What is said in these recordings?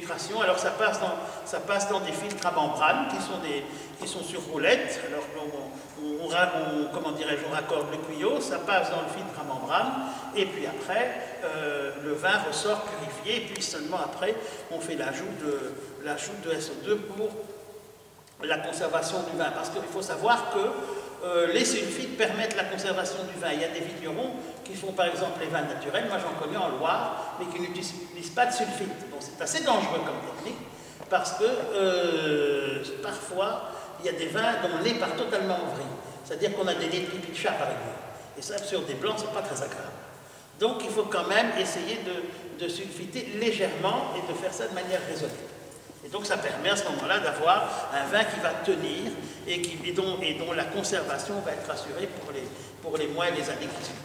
filtration. Alors ça passe dans des filtres à membrane qui sont sur roulette. Alors comment dirais-je, on raccorde le tuyau, ça passe dans le filtre à membrane, et puis après, le vin ressort purifié, et puis seulement après, on fait l'ajout de SO2 pour la conservation du vin. Parce qu'il faut savoir que les sulfites permettent la conservation du vin. Il y a des vignerons qui font par exemple les vins naturels, moi j'en connais en Loire, mais qui n'utilisent pas de sulfite. Donc c'est assez dangereux comme technique, parce que parfois, il y a des vins dont le lait part totalement en vrille. C'est-à-dire qu'on a des laits de pipi de chat par exemple. Et ça, sur des blancs, c'est pas très agréable. Donc il faut quand même essayer de sulfiter légèrement et de faire ça de manière raisonnée. Et donc ça permet à ce moment-là d'avoir un vin qui va tenir et dont la conservation va être assurée pour les mois et les années qui suivent.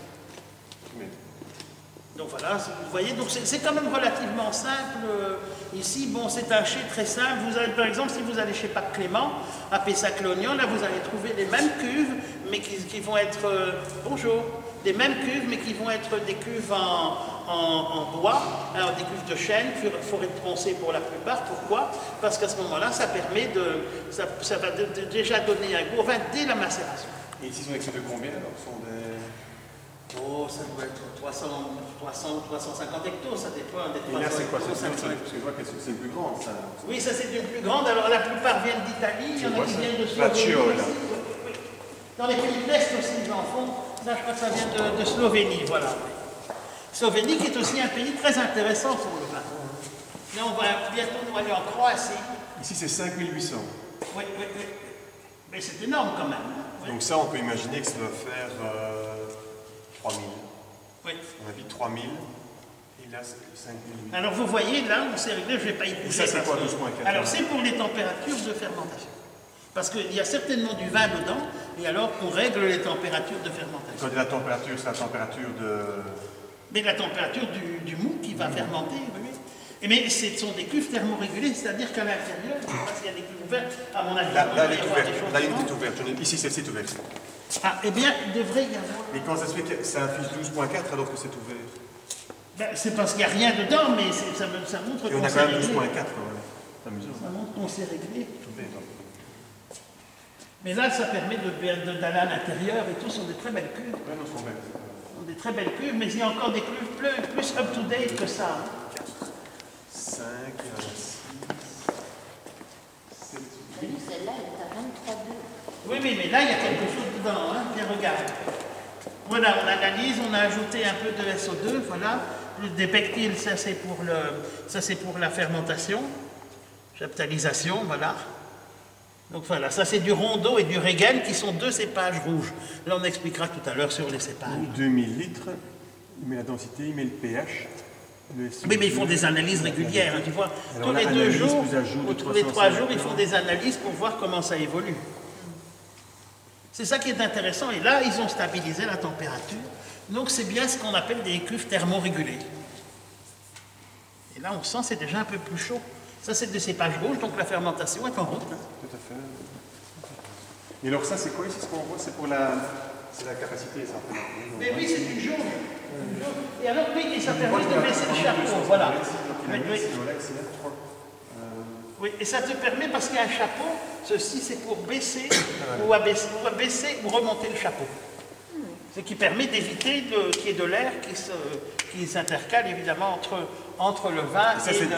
Donc voilà, vous voyez, donc c'est quand même relativement simple. Ici, bon, c'est un chai très simple. Vous avez, par exemple, si vous allez chez Pape Clément, à Pessac-Léognan, là, vous allez trouver les mêmes cuves, mais qui vont être, bonjour, les mêmes cuves, mais qui vont être des cuves en bois, hein, des cuves de chêne, forêt de tronçée pour la plupart. Pourquoi? Parce qu'à ce moment-là, ça permet ça va déjà donner un goût au vin dès la macération. Et ici, ils sont excès de combien alors? Oh, ça doit être 350 hectos, ça dépend des 300. Et là, c'est quoi? Parce que je vois que c'est plus grand, ça. Oui, ça c'est une plus grande. Alors la plupart viennent d'Italie, il y en a qui viennent de Slovénie. Oui. Dans les pays de l'Est aussi, ils en font. Là, je crois que ça vient de Slovénie, voilà. Slovénie qui est aussi un pays très intéressant pour le vin. Là, on va bientôt nous aller en Croatie. Ici, c'est 5800. Oui. Mais c'est énorme quand même. Oui. Donc ça, on peut imaginer que ça doit faire 3000. Oui. On habite 3000. Et là, c'est 5000. Alors vous voyez, là, on s'est réglé, je ne vais pas y coucher. Et ça, c'est quoi, 12.4? Alors c'est pour les températures de fermentation. Parce qu'il y a certainement du vin dedans, et alors on règle les températures de fermentation. Quand on dit la température, c'est la température de... Mais la température du mou qui va fermenter, oui. Mais ce sont des cuves thermorégulées, c'est-à-dire qu'à l'intérieur, je ne sais pas s'il y a des cuves ouvertes, à mon avis. Là, elle est ouverte. Là, une est ouverte. Ici, celle-ci est ouverte. Ah, eh bien, il devrait y avoir... Et quand ça se fait que ça infuse 12.4 alors que c'est ouvert? Ben, c'est parce qu'il n'y a rien dedans, mais ça montre qu'on s'est réglé. Et on a quand même 12.4, c'est amusant. Ça montre qu'on s'est réglé. Mais là, ça permet d'aller à l'intérieur et tout, ce sont des très belles cuves. Oui, non, sont belles. Ce sont des très belles cuves, mais il y a encore des cuves plus up-to-date que ça. 5, 6, 7, 8. Celle-là, elle est à 23,2. Oui, mais là, il y a quelque chose dedans. Hein. Bien, regarde. Voilà, on analyse, on a ajouté un peu de SO2, voilà. Des pectiles, ça c'est pour la fermentation, chaptalisation, voilà. Donc voilà, ça c'est du rondeau et du régène qui sont deux cépages rouges. Là, on expliquera tout à l'heure sur les cépages. 2000 litres, il met la densité, il met le pH. Oui, mais ils font des analyses régulières, hein, tu vois. Tous les 2 jours, ou tous les 3 jours, ils font des analyses pour voir comment ça évolue. C'est ça qui est intéressant. Et là, ils ont stabilisé la température. Donc, c'est bien ce qu'on appelle des cuves thermorégulées. Et là, on sent que c'est déjà un peu plus chaud. Ça, c'est des cépages rouges, donc la fermentation est en route. Hein. Tout à fait. Et alors ça, c'est quoi ici? Ce qu'on voit, c'est pour c'est la capacité, ça. Mais oui, c'est du jaune. Et alors, oui, et ça permet de baisser le chapeau. Voilà. Oui, et ça te permet, parce qu'il y a un chapeau, ceci c'est pour baisser ou abaisser ou remonter le chapeau. Ce qui permet d'éviter qu'il y ait de l'air qui s'intercale évidemment entre le vin et c'est du vin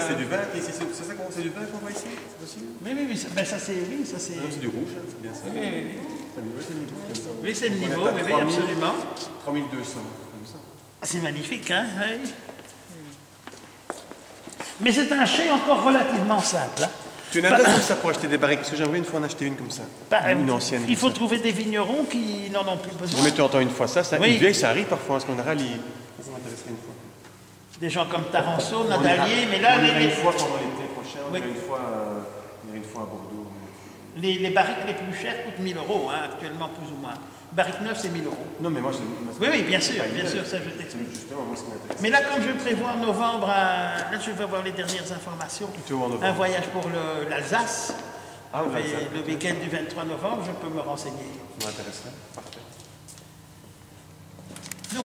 c'est du vin qu'on voit ici? Oui, ça c'est... C'est du rouge, c'est bien ça. Oui, c'est le niveau, oui, absolument. 3200. C'est magnifique, hein? Oui. Mais c'est un chai encore relativement simple. Hein? Tu n'as pas comme ça pour acheter des barriques, parce que j'aimerais une fois en acheter une comme ça. Une ancienne. Il faut trouver des vignerons qui n'en ont plus besoin. Mais tu entends une fois ça, oui. Une vieille, ça arrive parfois, parce qu'on aura ça m'intéresserait une fois. Des gens comme Taranceau, Nadalier, mais là... On ira une fois pendant l'été prochain, on ira une fois à Bordeaux. Les barriques les plus chères coûtent 1000 €, hein, actuellement plus ou moins. Barrique neuve, c'est 1000 €. Non, mais moi, oui, bien sûr, ça je t'explique. Justement, moi, ce qui m'intéresse. Mais là, comme je prévois en novembre, là, je vais avoir les dernières informations. Un voyage pour l'Alsace. Le week-end du 23 novembre, je peux me renseigner. Ça m'intéresserait. Parfait.